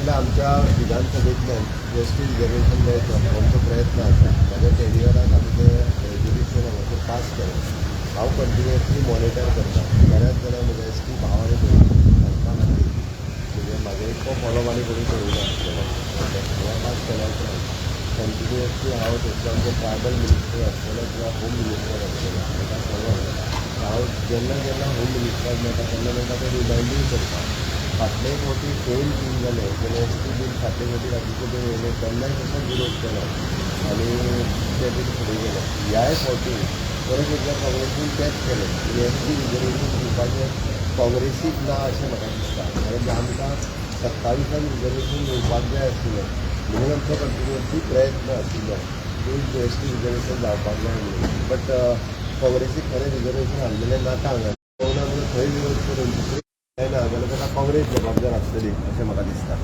म्हटल्यार आमच्या विधानसभेंतल्यान S T reservation मेळचो आमचो प्रयत्न आसा. म्हाज्या कॅरियराक आमी तें रेजोल्युशन हांगासर पास केलें. हांव कंटिन्युअसली मॉनिटर करता. बऱ्याच जाणां म्हज्या एस टी भावांनी पळयलें घालपा खातीर. म्हणजे म्हागे इतको फॉलो आनी कोणी करूंक नासलेलो. हांवें पास केल्या उपरांत कंटिन्युअसली हांव थंयचो आमचो ट्रायबल मिनिस्टर आसलेलो किंवा होम मिनिस्टर आसलेलो ताका सांगून हांव जेन्ना जेन्ना होम मिनिस्टराक मेळटा तेन्ना तेंकां तें रिमायंडूय करता. फाटले फावटी फेल बीन जालें जाल्यार एस टी बीन फाटले फावटी राज्यसभेन येयले तेन्नाय तसो विरोध केलो आनी ते बीन फुडें गेले. ह्याय फावटी परत एकदां काँग्रेसीन तेंच केलें की एस टी रिजर्वेशन दिवपाचें काँग्रेसीक ना अशें म्हाका दिसता. कारण आमकां 27 रिजर्वेशन येवपाक जाय आशिल्लें म्हणून आमचो कंटिन्युअसली प्रयत्न आशिल्लो की एस टी रिजर्वेशन जावपाक जाय म्हणून. बट काँग्रेसीक खरें रिजर्वेशन हाडलेलें नाका हांगा थंय विरोध करून दुसरी जायना जाल्यार ताका काँग्रेस जबाबदार आसतली अशें म्हाका दिसता.